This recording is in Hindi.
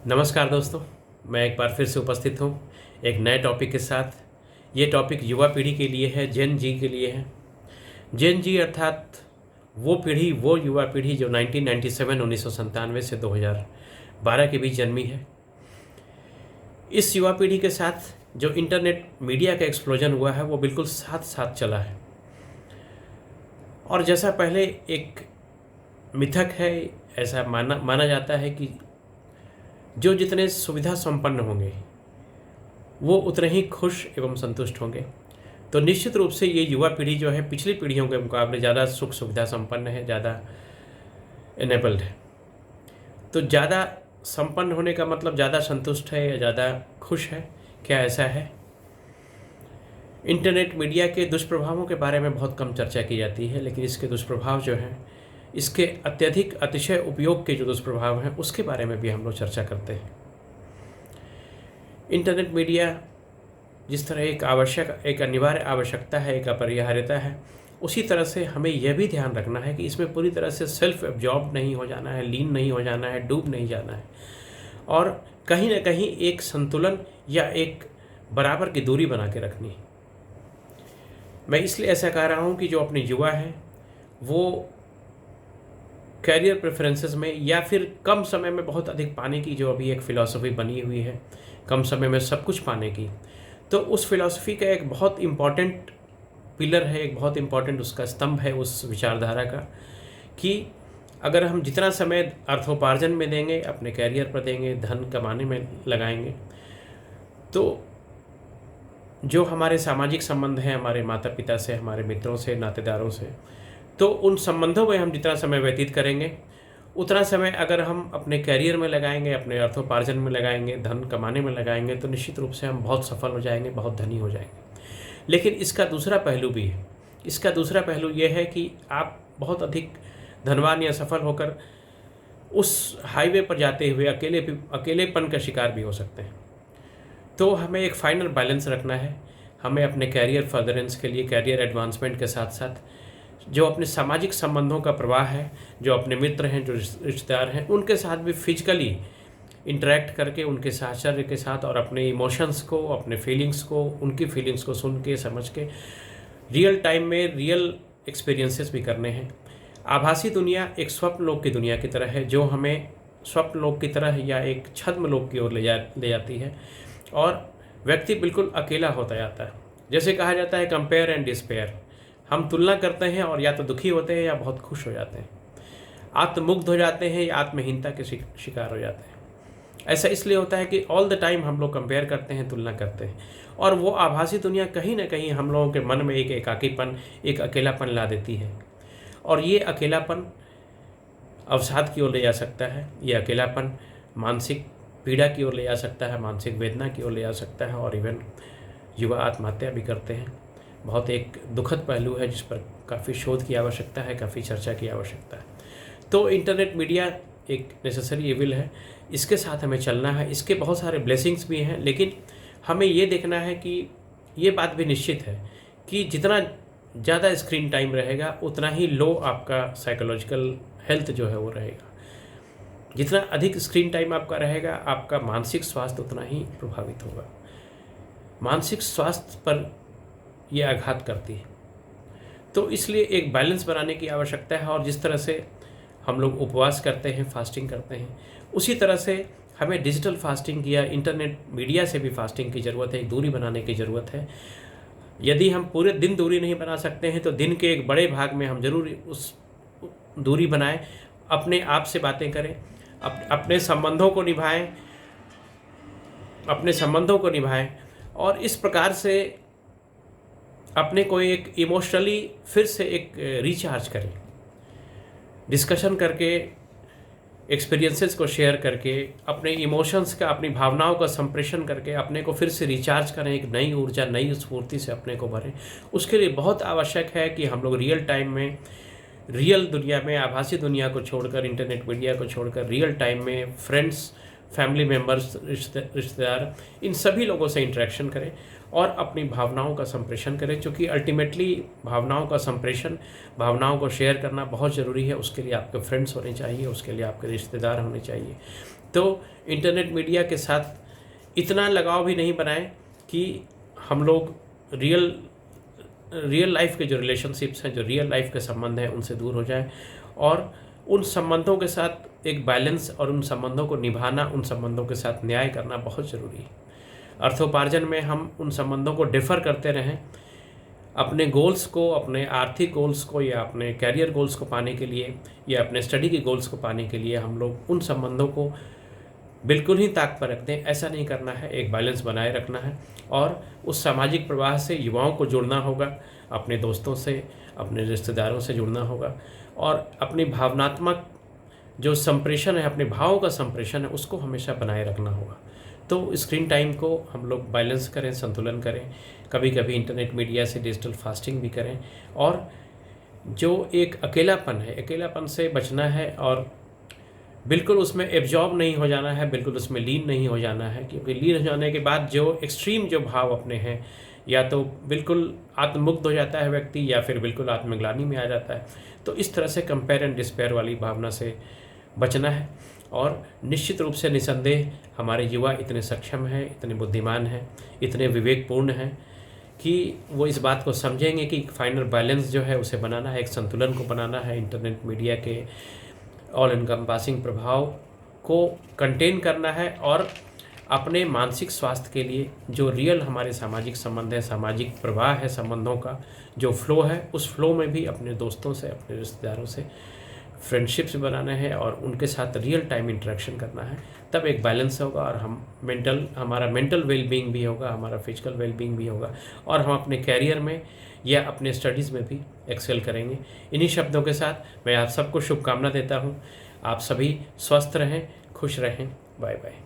नमस्कार दोस्तों, मैं एक बार फिर से उपस्थित हूँ एक नए टॉपिक के साथ। ये टॉपिक युवा पीढ़ी के लिए है, जेन जी के लिए है। जेन जी अर्थात वो पीढ़ी, वो युवा पीढ़ी जो 1997 1997 से 2012 के बीच जन्मी है। इस युवा पीढ़ी के साथ जो इंटरनेट मीडिया का एक्सप्लोजन हुआ है वो बिल्कुल साथ साथ चला है। और जैसा पहले एक मिथक है, ऐसा माना जाता है कि जो जितने सुविधा संपन्न होंगे वो उतने ही खुश एवं संतुष्ट होंगे। तो निश्चित रूप से ये युवा पीढ़ी जो है पिछली पीढ़ियों के मुकाबले ज़्यादा सुख सुविधा संपन्न है, ज़्यादा इनेबल्ड है। तो ज़्यादा संपन्न होने का मतलब ज़्यादा संतुष्ट है या ज़्यादा खुश है, क्या ऐसा है? इंटरनेट मीडिया के दुष्प्रभावों के बारे में बहुत कम चर्चा की जाती है, लेकिन इसके दुष्प्रभाव जो हैं, इसके अत्यधिक अतिशय उपयोग के जो दुष्प्रभाव हैं उसके बारे में भी हम लोग चर्चा करते हैं। इंटरनेट मीडिया जिस तरह एक अनिवार्य आवश्यकता है, एक अपरिहार्यता है, उसी तरह से हमें यह भी ध्यान रखना है कि इसमें पूरी तरह से सेल्फ एब्जॉर्ब नहीं हो जाना है, लीन नहीं हो जाना है, डूब नहीं जाना है, और कहीं ना कहीं एक संतुलन या एक बराबर की दूरी बना के रखनी है। मैं इसलिए ऐसा कह रहा हूँ कि जो अपने युवा हैं वो कैरियर प्रेफरेंसेस में या फिर कम समय में बहुत अधिक पाने की जो अभी एक फ़िलॉसफी बनी हुई है, कम समय में सब कुछ पाने की, तो उस फिलॉसफी का एक बहुत इम्पॉर्टेंट पिलर है, एक बहुत इम्पॉर्टेंट उसका स्तंभ है उस विचारधारा का, कि अगर हम जितना समय अर्थोपार्जन में देंगे, अपने कैरियर पर देंगे, धन कमाने में लगाएंगे, तो जो हमारे सामाजिक संबंध हैं, हमारे माता पिता से, हमारे मित्रों से, नातेदारों से, तो उन संबंधों में हम जितना समय व्यतीत करेंगे उतना समय अगर हम अपने कैरियर में लगाएंगे, अपने अर्थोपार्जन में लगाएंगे, धन कमाने में लगाएंगे, तो निश्चित रूप से हम बहुत सफल हो जाएंगे, बहुत धनी हो जाएंगे। लेकिन इसका दूसरा पहलू भी है। इसका दूसरा पहलू ये है कि आप बहुत अधिक धनवान या सफल होकर उस हाईवे पर जाते हुए अकेलेपन का शिकार भी हो सकते हैं। तो हमें एक फाइनल बैलेंस रखना है। हमें अपने कैरियर फर्दरेंस के लिए, कैरियर एडवांसमेंट के साथ साथ जो अपने सामाजिक संबंधों का प्रवाह है, जो अपने मित्र हैं, जो रिश्तेदार हैं, उनके साथ भी फिजिकली इंटरेक्ट करके, उनके साहचर्य के साथ, और अपने इमोशंस को, अपने फीलिंग्स को, उनकी फीलिंग्स को सुन के, समझ के, रियल टाइम में रियल एक्सपीरियंसेस भी करने हैं। आभासी दुनिया एक स्वप्न लोक की दुनिया की तरह है, जो हमें स्वप्न लोक की तरह या एक छद्म लोक की ओर ले जाती है, और व्यक्ति बिल्कुल अकेला होता जाता है। जैसे कहा जाता है, कंपेयर एंड डिस्पेयर। हम तुलना करते हैं और या तो दुखी होते हैं या बहुत खुश हो जाते हैं, आत्ममुग्ध हो जाते हैं या आत्महीनता के शिकार हो जाते हैं। ऐसा इसलिए होता है कि ऑल द टाइम हम लोग कंपेयर करते हैं, तुलना करते हैं, और वो आभासी दुनिया कहीं ना कहीं हम लोगों के मन में एक एकाकीपन, एक अकेलापन ला देती है। और ये अकेलापन अवसाद की ओर ले जा सकता है, ये अकेलापन मानसिक पीड़ा की ओर ले जा सकता है, मानसिक वेदना की ओर ले जा सकता है, और इवन युवा आत्महत्या भी करते हैं। बहुत एक दुखद पहलू है जिस पर काफ़ी शोध की आवश्यकता है, काफ़ी चर्चा की आवश्यकता है। तो इंटरनेट मीडिया एक नेसेसरी इविल है, इसके साथ हमें चलना है। इसके बहुत सारे ब्लेसिंग्स भी हैं, लेकिन हमें ये देखना है कि ये बात भी निश्चित है कि जितना ज़्यादा स्क्रीन टाइम रहेगा उतना ही लो आपका साइकोलॉजिकल हेल्थ जो है वो रहेगा। जितना अधिक स्क्रीन टाइम आपका रहेगा, आपका मानसिक स्वास्थ्य उतना ही प्रभावित होगा। मानसिक स्वास्थ्य पर यह आघात करती है। तो इसलिए एक बैलेंस बनाने की आवश्यकता है, और जिस तरह से हम लोग उपवास करते हैं, फास्टिंग करते हैं, उसी तरह से हमें डिजिटल फास्टिंग या इंटरनेट मीडिया से भी फास्टिंग की ज़रूरत है, एक दूरी बनाने की ज़रूरत है। यदि हम पूरे दिन दूरी नहीं बना सकते हैं तो दिन के एक बड़े भाग में हम ज़रूर उस दूरी बनाएं, अपने आप से बातें करें, अपने संबंधों को निभाएं, और इस प्रकार से अपने को एक इमोशनली फिर से एक रिचार्ज करें, डिस्कशन करके, एक्सपीरियंसेस को शेयर करके, अपने इमोशंस का, अपनी भावनाओं का संप्रेषण करके अपने को फिर से रिचार्ज करें, एक नई ऊर्जा, नई स्फूर्ति से अपने को भरें। उसके लिए बहुत आवश्यक है कि हम लोग रियल टाइम में, रियल दुनिया में, आभासी दुनिया को छोड़कर, इंटरनेट मीडिया को छोड़कर, रियल टाइम में फ्रेंड्स, फैमिली मेम्बर्स, रिश्तेदार, इन सभी लोगों से इंटरेक्शन करें और अपनी भावनाओं का संप्रेषण करें, क्योंकि अल्टीमेटली भावनाओं का संप्रेषण, भावनाओं को शेयर करना बहुत ज़रूरी है। उसके लिए आपके फ्रेंड्स होने चाहिए, उसके लिए आपके रिश्तेदार होने चाहिए, तो इंटरनेट मीडिया के साथ इतना लगाव भी नहीं बनाएं कि हम लोग रियल लाइफ के जो रिलेशनशिप्स हैं, जो रियल लाइफ के संबंध हैं, उनसे दूर हो जाएं। और उन संबंधों के साथ एक बैलेंस और उन संबंधों को निभाना, उन संबंधों के साथ न्याय करना बहुत ज़रूरी है। अर्थोपार्जन में हम उन संबंधों को डिफ़र करते रहें, अपने गोल्स को, अपने आर्थिक गोल्स को या अपने कैरियर गोल्स को पाने के लिए या अपने स्टडी के गोल्स को पाने के लिए हम लोग उन संबंधों को बिल्कुल ही ताक पर रख दें। ऐसा नहीं करना है, एक बैलेंस बनाए रखना है और उस सामाजिक प्रवाह से युवाओं को जुड़ना होगा, अपने दोस्तों से, अपने रिश्तेदारों से जुड़ना होगा और अपनी भावनात्मक जो संप्रेषण है, अपने भावों का संप्रेषण है, उसको हमेशा बनाए रखना होगा। तो स्क्रीन टाइम को हम लोग बैलेंस करें, संतुलन करें, कभी कभी इंटरनेट मीडिया से डिजिटल फास्टिंग भी करें और जो एक अकेलापन है, अकेलापन से बचना है और बिल्कुल उसमें एब्जॉर्ब नहीं हो जाना है, बिल्कुल उसमें लीन नहीं हो जाना है, क्योंकि लीन हो जाने के बाद जो एक्सट्रीम जो भाव अपने हैं, या तो बिल्कुल आत्ममुग्ध हो जाता है व्यक्ति या फिर बिल्कुल आत्मग्लानि में आ जाता है। तो इस तरह से कंपेयर एंड डिस्पेयर वाली भावना से बचना है और निश्चित रूप से निसंदेह हमारे युवा इतने सक्षम हैं, इतने बुद्धिमान हैं, इतने विवेकपूर्ण हैं कि वो इस बात को समझेंगे कि फाइनल बैलेंस जो है उसे बनाना है, एक संतुलन को बनाना है, इंटरनेट मीडिया के ऑल एनकम्पासिंग प्रभाव को कंटेन करना है और अपने मानसिक स्वास्थ्य के लिए जो रियल हमारे सामाजिक संबंध है, सामाजिक प्रवाह है, संबंधों का जो फ्लो है, उस फ्लो में भी अपने दोस्तों से, अपने रिश्तेदारों से फ्रेंडशिप्स बनाना है और उनके साथ रियल टाइम इंटरेक्शन करना है। तब एक बैलेंस होगा और हमारा मेंटल वेलबींग भी होगा, हमारा फिजिकल वेलबींग भी होगा और हम अपने कैरियर में या अपने स्टडीज़ में भी एक्सेल करेंगे। इन्हीं शब्दों के साथ मैं आप सबको शुभकामना देता हूँ। आप सभी स्वस्थ रहें, खुश रहें। Bye bye.